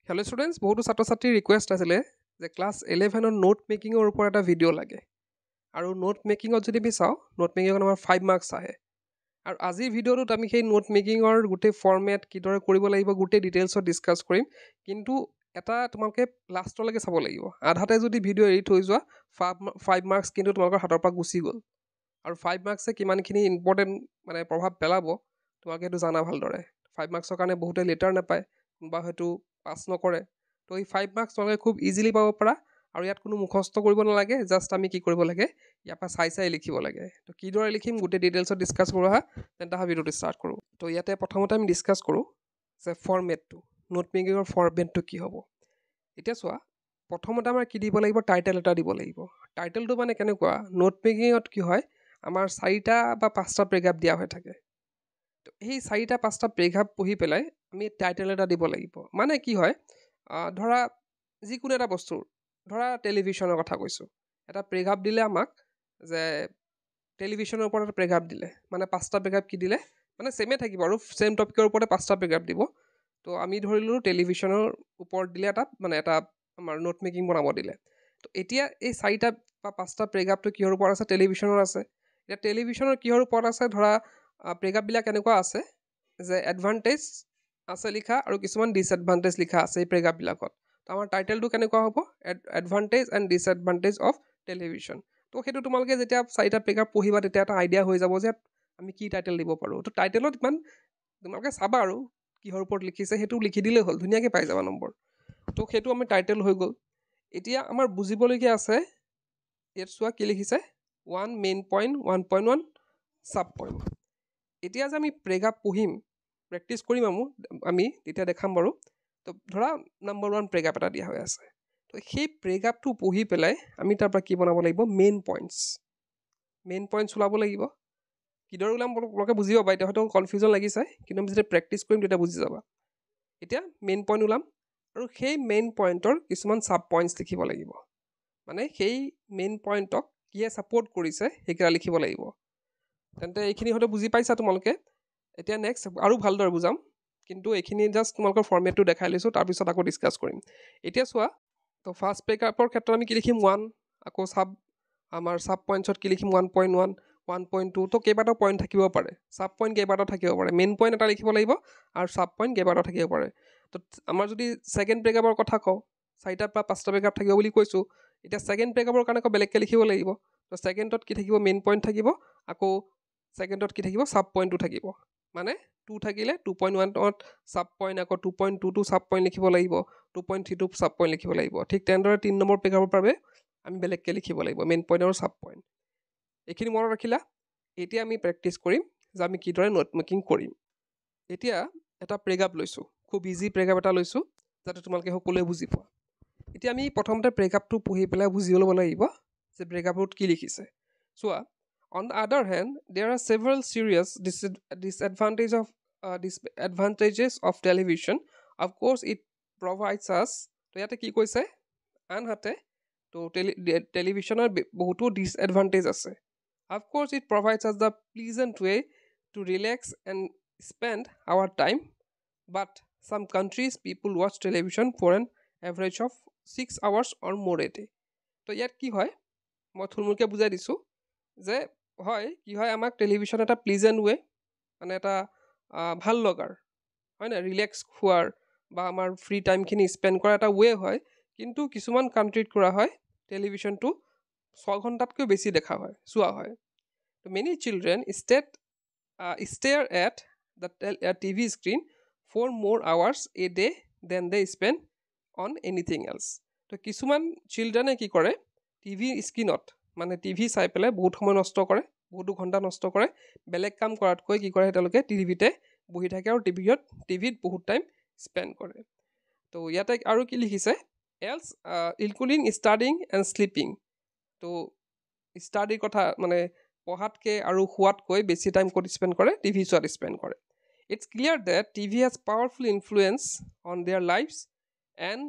Hello' students, বহুতো ছাত্ৰ ছাত্ৰীৰ ৰিকুৱেষ্ট আছিলে যে ক্লাছ 11ৰ নোট মেকিঙৰ ওপৰত এটা ভিডিঅ' লাগে। আৰু নোট মেকিঙত যদি আমি চাওঁ, নোট মেকিঙত আমাৰ 5 মাৰ্কছ আহে। আৰু আজিৰ ভিডিঅ'টোত আমি সেই নোট মেকিঙৰ গোটেই ফৰ্মেট কিদৰে কৰিব লাগিব গোটেই ডিটেইলছত ডিছকাছ কৰিম। কিন্তু এটা তোমালোকে লাষ্টলৈকে চাব লাগিব। আধাতে যদি ভিডিঅ' এৰি থৈ যোৱা 5 মাৰ্কছ কিন্তু তোমালোকৰ হাতৰ পৰা গুচি গ'ল। আৰু 5 মাৰ্কছে কিমানখিনি ইম্পৰ্টেণ্ট মানে প্ৰভাৱ পেলাব তোমালোকে সেইটো জানা ভালদৰে। 5 মাৰ্কছৰ কাৰণে বহুতে লেটাৰ নাপায়, কোনোবা হয়তো পাছ নকৰে। তো এই 5 মাৰ্কছ তোমালোকে খুব ইজিলি পাব পাৰা। আৰু ইয়াত কোনো মুখস্থ কৰিব নালাগে, জাষ্ট আমি কি কৰিব লাগে, ইয়াৰ পৰা চাই লিখিব লাগে। তো কিদৰে লিখিম গোটেই ডিটেইলছত ডিছকাছ কৰোঁ আহা, তেন্তে আহা ভিডিঅ'টো ষ্টাৰ্ট কৰোঁ। তো ইয়াতে প্ৰথমতে আমি ডিছকাছ কৰোঁ যে ফৰ্মেটটো, নোট মেকিঙৰ ফৰ্মেটটো কি হ'ব। এতিয়া চোৱা, প্ৰথমতে আমাৰ কি দিব লাগিব, টাইটেল এটা দিব লাগিব। টাইটেলটো মানে কেনেকুৱা, নোট মেকিঙত কি হয়, আমাৰ 4টা বা 5টা পেৰেগ্ৰাফ দিয়া হৈ থাকে। তো সেই 4টা 5টা পেৰেগ্ৰাফ পঢ়ি পেলাই আমি টাইটেল এটা দিব লাগিব। মানে কি হয়, ধৰা যিকোনো এটা বস্তুৰ, ধৰা টেলিভিশ্যনৰ কথা কৈছোঁ, এটা পেৰেগ্ৰাফ দিলে আমাক যে টেলিভিশ্যনৰ ওপৰত এটা পেৰেগ্ৰাফ দিলে, মানে 5টা পেৰেগ্ৰাফ কি দিলে, মানে ছেমে থাকিব আৰু ছেম টপিকৰ ওপৰতে 5টা পেৰেগ্ৰাফ দিব। তো আমি ধৰিলোঁ টেলিভিশ্যনৰ ওপৰত দিলে এটা আমাৰ নোট মেকিং বনাব দিলে। তো এতিয়া এই 4টা বা 5টা পেৰেগ্ৰাফটো কিহৰ ওপৰত আছে, টেলিভিশ্যনৰ আছে। এতিয়া টেলিভিশ্যনৰ কিহৰ ওপৰত আছে, ধৰা পেৰেগ্ৰাফবিলাক এনেকুৱা আছে যে এডভান্টেজ আছে লিখা আৰু কিছুমান ডিছএডভান্টেজ লিখা আছে এই পেৰেগ্ৰাফবিলাকত। তো আমাৰ টাইটেলটো কেনেকুৱা হ'ব, advantage and disadvantage of television. তো সেইটো তোমালোকে যেতিয়া 4টা পেৰেগ্ৰাফ পঢ়িবা তেতিয়া এটা আইডিয়া হৈ যাব যে আমি কি টাইটেল দিব পাৰোঁ। তো টাইটেলত ইমান তোমালোকে চাবা আৰু কিহৰ ওপৰত লিখিছে, সেইটো লিখি দিলেই হ'ল, ধুনীয়াকৈ পাই যাবা নম্বৰ। তো সেইটো আমাৰ টাইটেল হৈ গ'ল। এতিয়া আমাৰ বুজিবলগীয়া আছে, ইয়াত চোৱা কি লিখিছে, 1 মেইন পইণ্ট, 1.1 ছাব পইণ্ট। এতিয়া যে আমি পেৰেগ্ৰাফ পঢ়িম, প্ৰেক্টিছ কৰিম আমি তেতিয়া দেখাম বাৰু। তো ধৰা নম্বৰ 1 পেৰেগ্ৰাফ এটা দিয়া হৈ আছে। তো সেই পেৰেগ্ৰাফটো পঢ়ি পেলাই আমি তাৰ পৰা কি বনাব লাগিব, মেইন পইণ্টছ ওলাব লাগিব। কিদৰে ওলাম তোমালোকে বুজি পাবা, এতিয়া হয়তো কনফিউজন লাগিছে, কিন্তু আমি যেতিয়া প্ৰেক্টিছ কৰিম তেতিয়া বুজি যাবা। এতিয়া মেইন পইণ্ট ওলাম আৰু সেই মেইন পইণ্টৰ কিছুমান ছাব পইণ্টছ লিখিব লাগিব। মানে সেই মেইন পইণ্টক কিয়ে ছাপৰ্ট কৰিছে সেইকেইটা লিখিব লাগিব। তেন্তে এইখিনি হয়তো বুজি পাইছা তোমালোকে। এতিয়া নেক্সট আৰু ভালদৰে বুজাম, কিন্তু এইখিনি জাষ্ট তোমালোকৰ ফৰ্মেটটো দেখাই লৈছোঁ, তাৰপিছত আকৌ ডিছকাছ কৰিম। এতিয়া চোৱা, তো ফাৰ্ষ্ট পেৰেগ্ৰাফৰ ক্ষেত্ৰত আমি কি লিখিম, 1, আকৌ আমাৰ ছাব পইণ্টছত কি লিখিম, 1.1, 1.2। তো কেইবাটাও পইণ্ট থাকিব পাৰে, ছাব পইণ্ট কেইবাটাও থাকিব পাৰে, মেইন পইণ্ট এটা লিখিব লাগিব আৰু ছাব পইণ্ট কেইবাটাও থাকিব পাৰে। তো আমাৰ যদি ছেকেণ্ড পেৰেগ্ৰাফৰ কথা কওঁ, 4টা বা 5টা পেৰেগ্ৰাফ থাকিব বুলি কৈছোঁ। এতিয়া ছেকেণ্ড পেৰেগ্ৰাফৰ কাৰণে আকৌ বেলেগকৈ লিখিব লাগিব। তো ছেকেণ্ডত কি থাকিব, মেইন পইণ্ট থাকিব, আকৌ ছেকেণ্ডত কি থাকিব, ছাব পইণ্টটো থাকিব। মানে 2 থাকিলে 2.1ত ছাব পইণ্ট, আকৌ 2.22 ছাব পইণ্ট লিখিব লাগিব, 2.32 ছাব পইণ্ট লিখিব লাগিব। ঠিক তেনেদৰে 3 নম্বৰ পেৰেগ্ৰাফৰ বাবে আমি বেলেগকৈ লিখিব লাগিব, মেইন পইণ্ট আৰু ছাব পইণ্ট। এইখিনি মনত ৰাখিলা। এতিয়া আমি প্ৰেক্টিছ কৰিম যে আমি কিদৰে নোট মেকিং কৰিম। এতিয়া এটা পেৰেগ্ৰাফ লৈছোঁ, খুব ইজি পেৰেগ্ৰাফ এটা লৈছোঁ যাতে তোমালোকে সকলোৱে বুজি পোৱা। এতিয়া আমি প্ৰথমতে পেৰেগ্ৰাফটো পঢ়ি পেলাই বুজি ল'ব লাগিব যে পেৰেগ্ৰাফটোত কি লিখিছে। চোৱা, on the other hand, there are several serious disadvantages of television. Of course, it provides us, তো ইয়াতে কি কৈছে, আনহাতে তো টেলিভিশ্যনৰ বহুতো ডিছএডভান্টেজ আছে। Of course, it provides us the pleasant way to relax and spend our time, but some countries people watch television for an average of 6 hours or more a day. তো ইয়াত কি হয়, মই থুলমূলকৈ বুজাই দিছোঁ যে কি হয়, আমাক টেলিভিশ্যন এটা প্লিজেণ্ট ৱে, মানে এটা ভাল লগাৰ, হয় নাই, ৰিলেক্স হোৱাৰ বা আমাৰ ফ্ৰী টাইমখিনি স্পেণ্ড কৰা এটা ৱে হয়। কিন্তু কিছুমান কাণ্ট্ৰিত কৰা হয় টেলিভিশ্যনটো 6 ঘণ্টাতকৈ বেছি চোৱা হয়। তো many children stare at the TV screen for more hours a day than they spend on anything else. তো কিছুমান চিলড্ৰেনে কি কৰে, টিভি স্ক্ৰীণত মানে টিভি চাই পেলাই বহুত সময় নষ্ট কৰে, বহুতো ঘণ্টা নষ্ট কৰে, বেলেগ কাম কৰাতকৈ কি কৰে, তেওঁলোকে টিভিতে বহি থাকে আৰু টিভিত বহুত টাইম স্পেণ্ড কৰে। তো ইয়াতে আৰু কি লিখিছে, else including studying and sleeping. তো ষ্টাডিৰ কথা মানে পঢ়াতকৈ আৰু শুৱাতকৈ বেছি টাইম ক'ত স্পেণ্ড কৰে, টিভি চোৱাত স্পেণ্ড কৰে। It's clear that TV has powerful influence on their lives and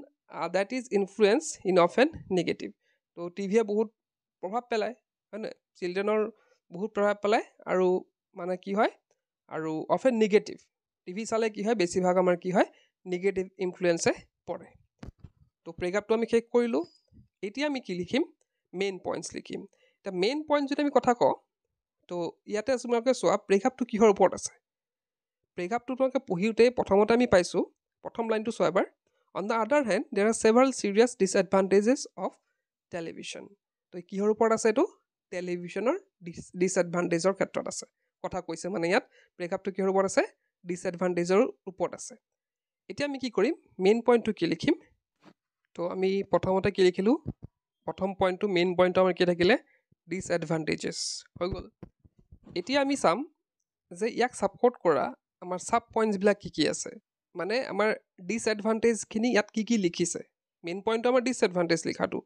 that is influence in often negative. তো টিভিয়ে বহুত প্ৰভাৱ পেলায়, হয় নাই, চিলড্ৰেনৰ বহুত প্ৰভাৱ পেলায় আৰু মানে কি হয়, আৰু অফেন নিগেটিভ। টিভি চালে কি হয়, বেছিভাগ আমাৰ কি হয়, নিগেটিভ ইনফ্লুয়েন্সে পৰে তো ব্ৰেকআপটো আমি শেষ কৰিলোঁ এতিয়া আমি কি লিখিম মেইন পইণ্টছ লিখিম এতিয়া মেইন পইণ্ট যদি আমি কথা কওঁ তো ইয়াতে তোমালোকে চোৱা ব্ৰেকআপটো কিহৰ ওপৰত আছে ব্ৰেকআপটো তোমালোকে পঢ়িওঁতে প্ৰথমতে আমি পাইছোঁ প্ৰথম লাইনটো চোৱা এবাৰ on the other hand there are several serious disadvantages of television তো কিহৰ ওপৰত আছে এইটো টেলিভিশ্যনৰ ডিছএডভান্টেজৰ ক্ষেত্ৰত আছে কথা কৈছে মানে ইয়াত ব্ৰেকআপটো কিহৰ ওপৰত আছে ডিছএডভান্টেজৰ ওপৰত আছে এতিয়া আমি কি কৰিম মেইন পইণ্টটো কি লিখিম তো আমি প্ৰথমতে কি লিখিলোঁ প্ৰথম পইণ্টটো মেইন পইণ্টটো আমাৰ কি থাকিলে ডিছএডভান্টেজেছ হৈ গ'ল এতিয়া আমি চাম যে ইয়াক ছাপৰ্ট কৰা আমাৰ ছাব পইণ্টছবিলাক কি আছে মানে আমাৰ ডিছএডভান্টেজখিনি ইয়াত কি লিখিছে মেইন পইণ্টটো আমাৰ ডিছএডভান্টেজ লিখাটো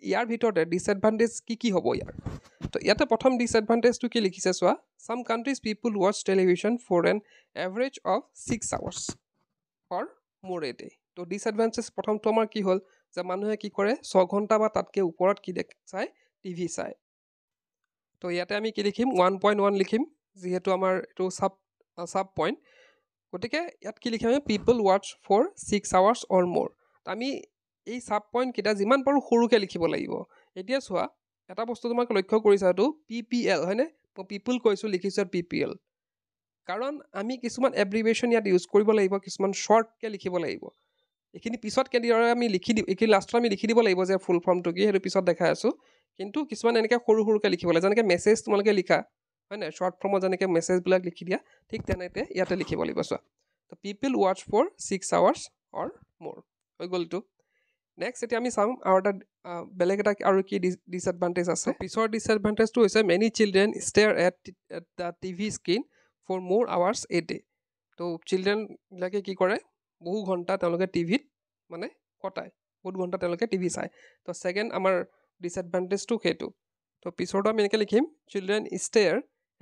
ইয়াৰ ভিতৰতে ডিছএডভান্টেজ কি হ'ব ইয়াৰ তো ইয়াতে প্ৰথম ডিছএডভান্টেজটো কি লিখিছে চোৱা some countries people watch television for an average of 6 hours or more a day তো ডিছএডভান্টেজ প্ৰথমটো আমাৰ কি হ'ল যে মানুহে কি কৰে 6 ঘণ্টা বা তাতকৈ ওপৰত কি চায় টিভি চায় তো ইয়াতে আমি কি লিখিম 1.1 লিখিম যিহেতু আমাৰ এইটো ছাব পইণ্ট গতিকে ইয়াত কি লিখিম আমি পিপল ৱাচ ফৰ 6 আৱাৰ্ছ অৰ মোৰ আমি এই ছাব পইণ্টকেইটা যিমান পাৰোঁ সৰুকৈ লিখিব লাগিব এতিয়া চোৱা এটা বস্তু তোমাক লক্ষ্য কৰিছা এইটো PPL হয়নে মই পিপল কৈছোঁ লিখিছোঁ PPL কাৰণ আমি কিছুমান এব্ৰিভিয়েশ্যন ইয়াত ইউজ কৰিব লাগিব কিছুমান শ্বৰ্টকৈ লিখিব লাগিব এইখিনি পিছত কেনেদৰে আমি লিখি দিম এইখিনি লাষ্টত আমি লিখি দিব লাগিব যে ফুল ফৰ্মটো কি সেইটো পিছত দেখাই আছোঁ কিন্তু কিছুমান এনেকৈ সৰুকৈ লিখিব লাগে যেনেকৈ মেছেজ তোমালোকে লিখা হয় নাই শ্বৰ্ট ফৰ্মত যেনেকৈ মেছেজবিলাক লিখি দিয়া ঠিক তেনেকৈ ইয়াতে লিখিব লাগিব চোৱা তো পিপল ৱাচ ফৰ 6 আৱাৰ্ছ অৰ মোৰ হৈ গ'লটো নেক্সট এতিয়া আমি চাম আৰু এটা বেলেগ এটা আৰু কি ডিছএডভান্টেজ আছে পিছৰ ডিছএডভান্টেজটো হৈছে many children stare at the TV screen for more hours a day তো চিলড্ৰেনবিলাকে কি কৰে বহু ঘণ্টা তেওঁলোকে টিভিত মানে কটায় বহুত ঘণ্টা তেওঁলোকে টিভি চায় তো ছেকেণ্ড আমাৰ ডিছএডভান্টেজটো সেইটো তো পিছৰটো আমি এনেকৈ লিখিম children stare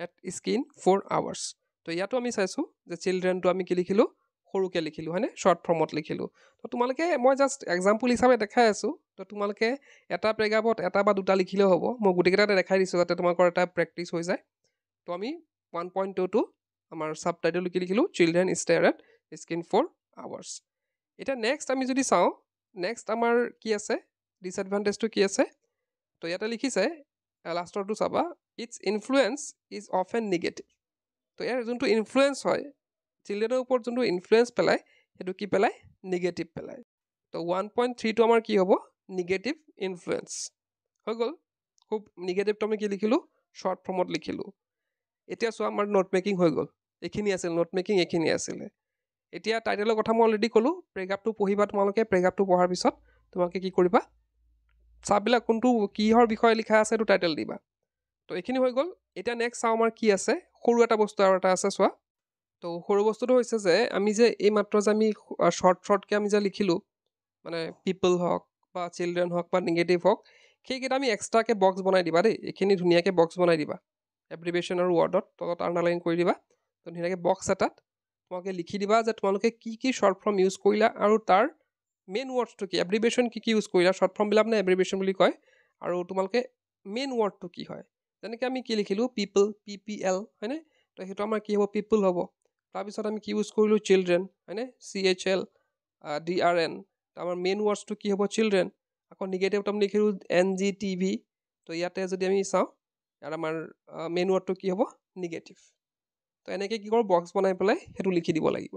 at screen for hours তো ইয়াতো আমি চাইছোঁ যে চিলড্ৰেনটো আমি কি লিখিলোঁ সৰুকৈ লিখিলোঁ হয়নে শ্বৰ্ট ফৰ্মত লিখিলোঁ তো তোমালোকে মই জাষ্ট এক্সাম্পল হিচাপে দেখাই আছোঁ তো তোমালোকে এটা প্ৰেগাপত এটা বা দুটা লিখিলেও হ'ব মই গোটেইকেইটাতে দেখাই দিছোঁ যাতে তোমালোকৰ এটা প্ৰেক্টিছ হৈ যায় তো আমি 1.2টো আমাৰ ছাব টাইটেল কি লিখিলোঁ children stare at screen for hours এতিয়া নেক্সট আমি যদি চাওঁ নেক্সট আমাৰ কি আছে ডিছএডভান্টেজটো কি আছে তো ইয়াতে লিখিছে লাষ্টৰটো চাবা it's influence is often negative তো ইয়াৰ যোনটো ইনফ্লুৱেঞ্চ হয় চিলড্ৰেনৰ ওপৰত যোনটো ইনফ্লুৱেঞ্চ পেলায় সেইটো কি পেলায় নিগেটিভ পেলায় তো 1.3টো আমাৰ কি হ'ব নিগেটিভ ইনফ্লুৱেঞ্চ হৈ গ'ল খুব নিগেটিভটো আমি কি লিখিলোঁ শ্বৰ্ট ফৰ্মত লিখিলোঁ এতিয়া চোৱা আমাৰ নোট মেকিং হৈ গ'ল এইখিনি আছিল নোট মেকিং এইখিনি আছিলে এতিয়া টাইটেলৰ কথা মই অলৰেডি ক'লোঁ ব্ৰেকআপটো পঢ়িবা তোমালোকে ব্ৰেকআপটো পঢ়াৰ পিছত তোমালোকে কি কৰিবা চাববিলাক কোনটো কিহৰ বিষয়ে লিখা আছে এইটো টাইটেল দিবা তো এইখিনি হৈ গ'ল এতিয়া নেক্সট চাওঁ আমাৰ কি আছে সৰু এটা বস্তু আৰু এটা আছে চোৱা তো সৰু বস্তুটো হৈছে যে আমি যে এই মাত্ৰ যে আমি শ্বৰ্টকৈ আমি যে লিখিলোঁ মানে পিপল হওক বা চিলড্ৰেন হওক বা নিগেটিভ হওক সেইকেইটা আমি এক্সট্ৰাকৈ বক্স বনাই দিবা দেই এইখিনি ধুনীয়াকৈ বক্স বনাই দিবা এব্ৰিভিয়েশ্যন আৰু ৱৰ্ডত তলত আণ্ডাৰলাইন কৰি দিবা তো ধুনীয়াকৈ বক্স এটাত তোমালোকে লিখি দিবা যে তোমালোকে কি শ্বৰ্ট ফৰ্ম ইউজ কৰিলা আৰু তাৰ মেইন ৱৰ্ডটো কি এব্ৰিভিয়েশ্যন কি ইউজ কৰিলা শ্বৰ্ট ফৰ্মবিলাক মানে এব্ৰিভিয়েশ্যন বুলি কয় আৰু তোমালোকে মেইন ৱৰ্ডটো কি হয় যেনেকৈ আমি কি লিখিলোঁ পিপল PPL হয়নে তো সেইটো আমাৰ কি হ'ব পিপল হ'ব তাৰপিছত আমি কি ইউজ কৰিলোঁ চিলড্ৰেন হয়নে CHL DRN তো আমাৰ মেইন ৱৰ্ডছটো কি হ'ব চিলড্ৰেন আকৌ নিগেটিভটো আমি লিখিলোঁ NGTV তো ইয়াতে যদি আমি চাওঁ ইয়াত আমাৰ মেইন ৱৰ্ডটো কি হ'ব নিগেটিভ তো এনেকৈ কি কৰোঁ বক্স বনাই পেলাই সেইটো লিখি দিব লাগিব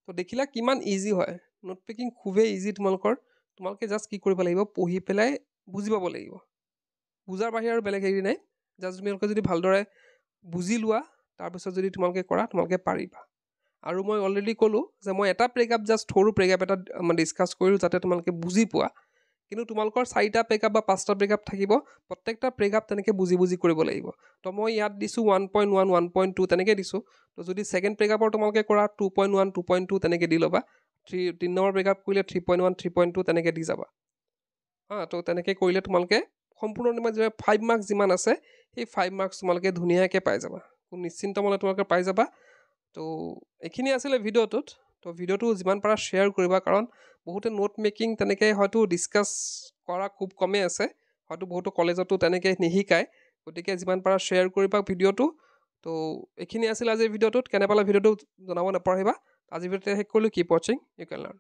তো দেখিলা কিমান ইজি হয় নোট মেকিং খুবেই ইজি তোমালোকে জাষ্ট কি কৰিব লাগিব পঢ়ি পেলাই বুজি পাব লাগিব বুজাৰ বাহিৰে আৰু বেলেগ হেৰি নাই জাষ্ট তোমালোকে যদি ভালদৰে বুজি লোৱা তাৰপিছত যদি তোমালোকে কৰা তোমালোকে পাৰিবা আৰু মই অলৰেডি ক'লোঁ যে মই এটা ব্ৰেকআপ জাষ্ট সৰু ব্ৰেকআপ এটা ডিছকাছ কৰিলোঁ যাতে তোমালোকে বুজি পোৱা কিন্তু তোমালোকৰ 4টা ব্ৰেকআপ বা 5টা ব্ৰেকআপ থাকিব প্ৰত্যেকটা ব্ৰেকআপ তেনেকৈ বুজি কৰিব লাগিব তো মই ইয়াত দিছোঁ 1.1 1.2 তেনেকৈ দিছোঁ তো যদি ছেকেণ্ড ব্ৰেকআপৰ তোমালোকে কৰা 2.1 2.2 তেনেকৈ দি ল'বা 3 নম্বৰ ব্ৰেকআপ কৰিলে 3.1 3.2 তেনেকৈ দি যাবা তো তেনেকৈ কৰিলে তোমালোকে সম্পূৰ্ণ তোমাৰ যে 5 মাৰ্কছ যিমান আছে সেই 5 মাৰ্কছ তোমালোকে ধুনীয়াকৈ পাই যাবা নিশ্চিন্ত মনে তোমালোকে পাই যাবা তো এইখিনি আছিলে ভিডিঅ'টোত তো ভিডিঅ'টো যিমান পাৰা শ্বেয়াৰ কৰিবা কাৰণ বহুতে নোট মেকিং তেনেকৈ হয়তো ডিছকাছ কৰা খুব কমেই আছে হয়তো বহুতো কলেজতো তেনেকৈ নিশিকায় গতিকে যিমান পাৰা শ্বেয়াৰ কৰিবা ভিডিঅ'টো তো এইখিনি আছিলে আজিৰ ভিডিঅ'টোত কেনে পালা ভিডিঅ'টো জনাব নাপাহৰিবা আজি ভিডিঅ'তে শেষ কৰিলোঁ। কিপ ৱাচিং, ইউ কেন লাৰ্ণ।